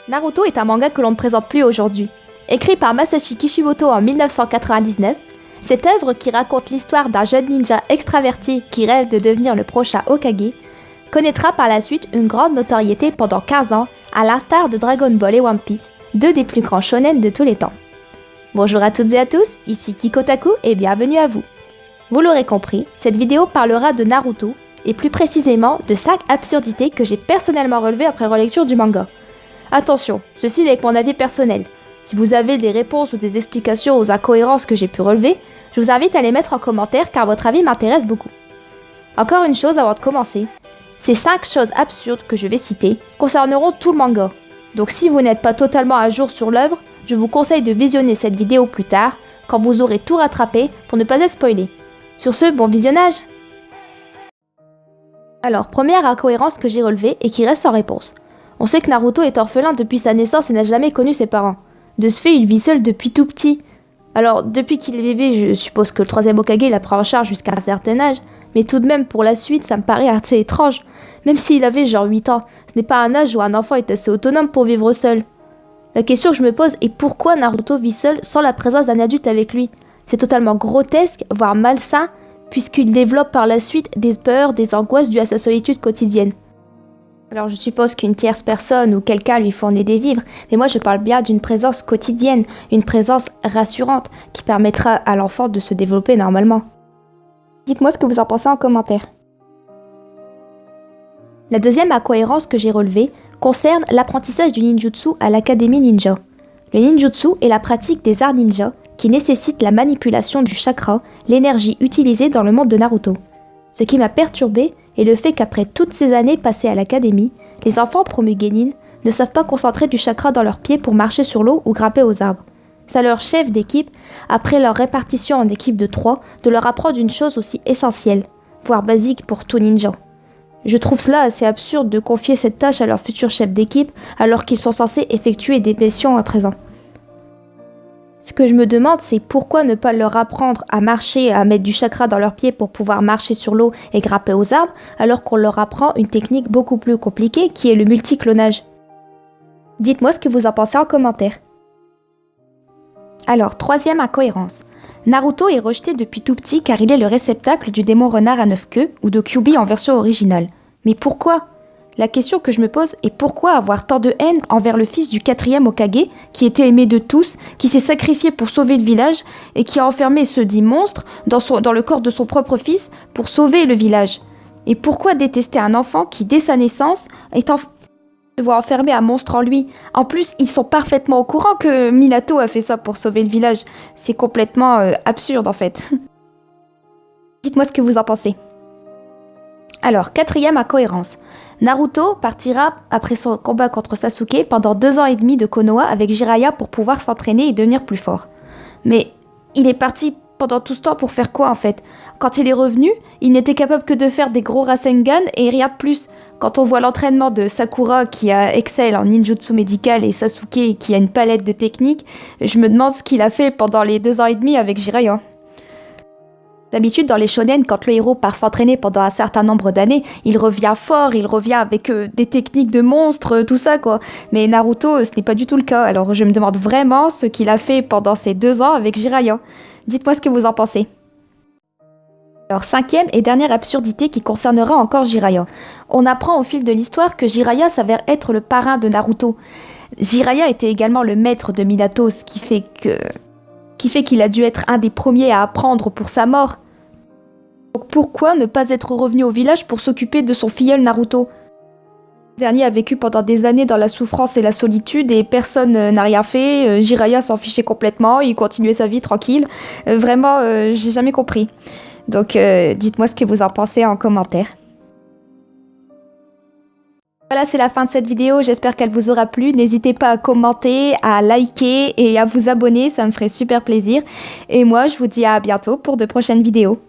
Naruto est un manga que l'on ne présente plus aujourd'hui. Écrit par Masashi Kishimoto en 1999, cette œuvre qui raconte l'histoire d'un jeune ninja extraverti qui rêve de devenir le prochain Hokage, connaîtra par la suite une grande notoriété pendant 15 ans, à l'instar de Dragon Ball et One Piece, deux des plus grands shonen de tous les temps. Bonjour à toutes et à tous, ici Kikotaku et bienvenue à vous. Vous l'aurez compris, cette vidéo parlera de Naruto, et plus précisément de 5 absurdités que j'ai personnellement relevées après relecture du manga. Attention, ceci n'est que mon avis personnel. Si vous avez des réponses ou des explications aux incohérences que j'ai pu relever, je vous invite à les mettre en commentaire car votre avis m'intéresse beaucoup. Encore une chose avant de commencer, ces 5 choses absurdes que je vais citer concerneront tout le manga. Donc si vous n'êtes pas totalement à jour sur l'œuvre, je vous conseille de visionner cette vidéo plus tard, quand vous aurez tout rattrapé pour ne pas être spoilé. Sur ce, bon visionnage! Alors, première incohérence que j'ai relevée et qui reste sans réponse. On sait que Naruto est orphelin depuis sa naissance et n'a jamais connu ses parents. De ce fait, il vit seul depuis tout petit. Alors, depuis qu'il est bébé, je suppose que le 3ème Hokage la prend en charge jusqu'à un certain âge, mais tout de même, pour la suite, ça me paraît assez étrange. Même s'il avait genre 8 ans, ce n'est pas un âge où un enfant est assez autonome pour vivre seul. La question que je me pose est pourquoi Naruto vit seul sans la présence d'un adulte avec lui? C'est totalement grotesque, voire malsain, puisqu'il développe par la suite des peurs, des angoisses dues à sa solitude quotidienne. Alors je suppose qu'une tierce personne ou quelqu'un lui fournit des vivres, mais moi je parle bien d'une présence quotidienne, une présence rassurante qui permettra à l'enfant de se développer normalement. Dites-moi ce que vous en pensez en commentaire. La deuxième incohérence que j'ai relevée concerne l'apprentissage du ninjutsu à l'Académie Ninja. Le ninjutsu est la pratique des arts ninja qui nécessite la manipulation du chakra, l'énergie utilisée dans le monde de Naruto. Ce qui m'a perturbé est le fait qu'après toutes ces années passées à l'académie, les enfants promus genin ne savent pas concentrer du chakra dans leurs pieds pour marcher sur l'eau ou grimper aux arbres. C'est à leur chef d'équipe, après leur répartition en équipe de 3, de leur apprendre une chose aussi essentielle, voire basique pour tout ninja. Je trouve cela assez absurde de confier cette tâche à leur futur chef d'équipe alors qu'ils sont censés effectuer des missions à présent. Ce que je me demande, c'est pourquoi ne pas leur apprendre à marcher, à mettre du chakra dans leurs pieds pour pouvoir marcher sur l'eau et grimper aux arbres, alors qu'on leur apprend une technique beaucoup plus compliquée qui est le multiclonage. Dites-moi ce que vous en pensez en commentaire. Alors, troisième incohérence. Naruto est rejeté depuis tout petit car il est le réceptacle du démon renard à 9 queues ou de Kyuubi en version originale. Mais pourquoi ? La question que je me pose est pourquoi avoir tant de haine envers le fils du 4e Hokage, qui était aimé de tous, qui s'est sacrifié pour sauver le village et qui a enfermé ce dit monstre dans le corps de son propre fils pour sauver le village. Et pourquoi détester un enfant qui, dès sa naissance, se voit enfermer un monstre en lui? En plus, ils sont parfaitement au courant que Minato a fait ça pour sauver le village. C'est complètement absurde en fait. Dites-moi ce que vous en pensez. Alors, quatrième incohérence. Naruto partira après son combat contre Sasuke pendant 2 ans et demi de Konoha avec Jiraiya pour pouvoir s'entraîner et devenir plus fort. Mais il est parti pendant tout ce temps pour faire quoi en fait? Quand il est revenu, il n'était capable que de faire des gros Rasengan et rien de plus. Quand on voit l'entraînement de Sakura qui excelle en ninjutsu médical et Sasuke qui a une palette de techniques, je me demande ce qu'il a fait pendant les 2 ans et demi avec Jiraiya. D'habitude, dans les shonen, quand le héros part s'entraîner pendant un certain nombre d'années, il revient fort, il revient avec des techniques de monstres, tout ça quoi. Mais Naruto, ce n'est pas du tout le cas, alors je me demande vraiment ce qu'il a fait pendant ces 2 ans avec Jiraiya. Dites-moi ce que vous en pensez. Alors, cinquième et dernière absurdité qui concernera encore Jiraiya. On apprend au fil de l'histoire que Jiraiya s'avère être le parrain de Naruto. Jiraiya était également le maître de Minato, ce qui fait qu'il a dû être un des premiers à apprendre pour sa mort. Donc pourquoi ne pas être revenu au village pour s'occuper de son filleul Naruto? Le dernier a vécu pendant des années dans la souffrance et la solitude et personne n'a rien fait. Jiraiya s'en fichait complètement, il continuait sa vie tranquille. Vraiment, j'ai jamais compris. Donc dites-moi ce que vous en pensez en commentaire. Voilà, c'est la fin de cette vidéo, j'espère qu'elle vous aura plu. N'hésitez pas à commenter, à liker et à vous abonner, ça me ferait super plaisir. Et moi, je vous dis à bientôt pour de prochaines vidéos.